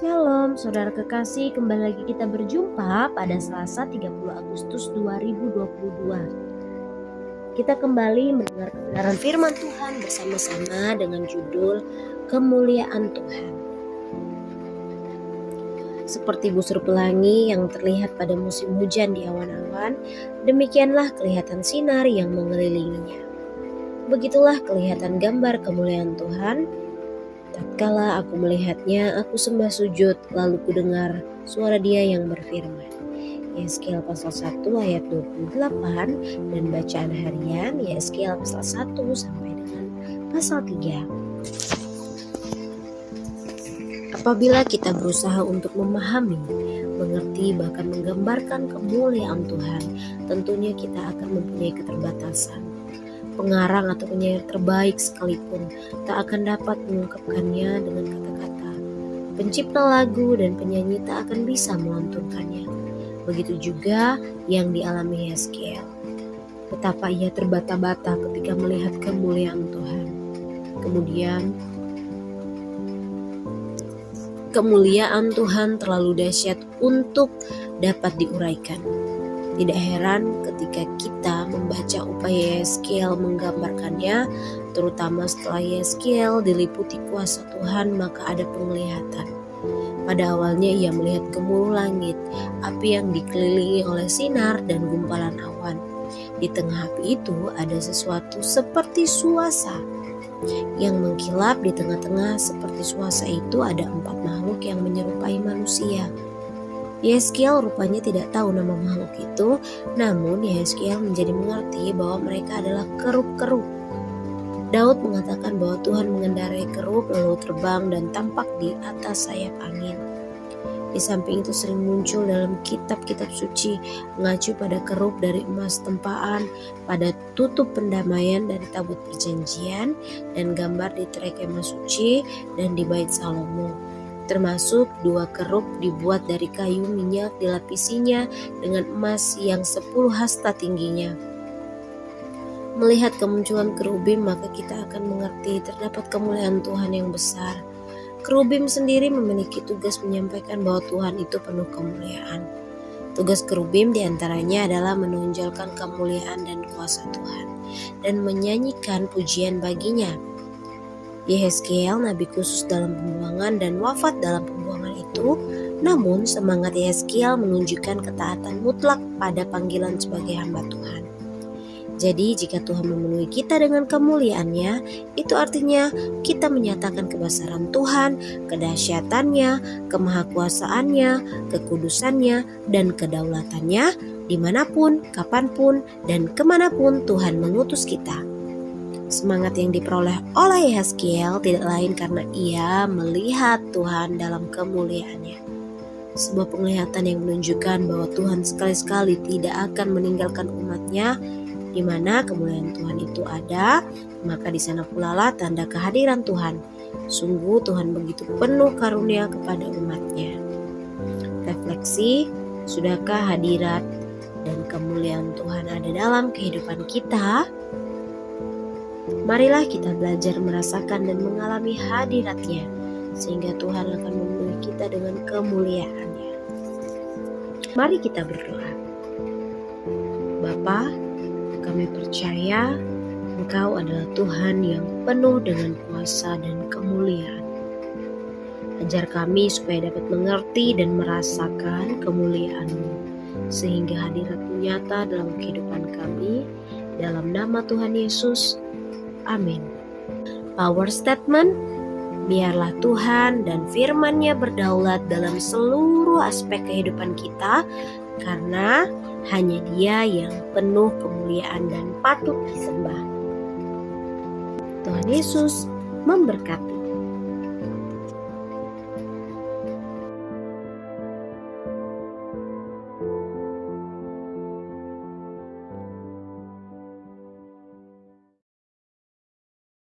Shalom, saudara kekasih, kembali lagi kita berjumpa pada Selasa 30 Agustus 2022. Kita kembali mendengar kebenaran firman Tuhan bersama-sama dengan judul Kemuliaan Tuhan. Seperti busur pelangi yang terlihat pada musim hujan di awan-awan, demikianlah kelihatan sinar yang mengelilinginya. Begitulah kelihatan gambar kemuliaan Tuhan. Tatkala aku melihatnya, aku sembah sujud, lalu kudengar suara Dia yang berfirman. Yesaya pasal 1 ayat 28 dan bacaan harian Yesaya pasal 1 sampai dengan pasal 3. Apabila kita berusaha untuk memahami, mengerti, bahkan menggambarkan kemuliaan Tuhan, tentunya kita akan mempunyai keterbatasan. Pengarang atau penyair terbaik sekalipun tak akan dapat mengungkapkannya dengan kata-kata. Pencipta lagu dan penyanyi tak akan bisa melantunkannya. Begitu juga yang dialami Yeskiel. Betapa ia terbata-bata ketika melihat kemuliaan Tuhan. Kemuliaan Tuhan terlalu dahsyat untuk dapat diuraikan. Tidak heran ketika kita membaca upaya Yeskiel menggambarkannya, terutama setelah Yeskiel diliputi kuasa Tuhan, maka ada penglihatan. Pada awalnya ia melihat gemuruh langit, api yang dikelilingi oleh sinar dan gumpalan awan. Di tengah api itu ada sesuatu seperti suasa yang mengkilap. Di tengah-tengah seperti suasa itu ada 4 makhluk yang menyerupai manusia. Yeskiel rupanya tidak tahu nama makhluk itu, namun Yeskiel menjadi mengerti bahwa mereka adalah kerub-kerub. Daud mengatakan bahwa Tuhan mengendarai kerub lalu terbang dan tampak di atas sayap angin. Di samping itu sering muncul dalam kitab-kitab suci mengacu pada kerub dari emas tempaan, pada tutup pendamaian dari tabut perjanjian, dan gambar di tirai kemah suci dan di bait Salomo. Termasuk 2 kerub dibuat dari kayu minyak dilapisinya dengan emas yang 10 hasta tingginya. Melihat kemunculan kerubim, maka kita akan mengerti terdapat kemuliaan Tuhan yang besar. Kerubim sendiri memiliki tugas menyampaikan bahwa Tuhan itu penuh kemuliaan. Tugas kerubim diantaranya adalah menonjolkan kemuliaan dan kuasa Tuhan dan menyanyikan pujian baginya. Yeskiel nabi khusus dalam pembuangan dan wafat dalam pembuangan itu, namun semangat Yeskiel menunjukkan ketaatan mutlak pada panggilan sebagai hamba Tuhan. Jadi jika Tuhan memenuhi kita dengan kemuliaannya, itu artinya kita menyatakan kebesaran Tuhan, kedahsyatannya, kemahakuasaannya, kekudusannya, dan kedaulatannya dimanapun, kapanpun, dan kemanapun Tuhan mengutus kita. Semangat yang diperoleh oleh Yeskiel tidak lain karena ia melihat Tuhan dalam kemuliaannya. Sebuah penglihatan yang menunjukkan bahwa Tuhan sekali-sekali tidak akan meninggalkan umatnya. Di mana kemuliaan Tuhan itu ada, maka di sana pula lah tanda kehadiran Tuhan. Sungguh Tuhan begitu penuh karunia kepada umatnya. Refleksi, sudahkah hadirat dan kemuliaan Tuhan ada dalam kehidupan kita? Marilah kita belajar merasakan dan mengalami hadirat-Nya, sehingga Tuhan akan memenuhi kita dengan kemuliaan-Nya. Mari kita berdoa. Bapa, kami percaya Engkau adalah Tuhan yang penuh dengan kuasa dan kemuliaan. Ajar kami supaya dapat mengerti dan merasakan kemuliaan-Mu, sehingga hadirat-Mu nyata dalam kehidupan kami. Dalam nama Tuhan Yesus, amin. Power statement: biarlah Tuhan dan firman-Nya berdaulat dalam seluruh aspek kehidupan kita, karena hanya Dia yang penuh kemuliaan dan patut disembah. Tuhan Yesus memberkati.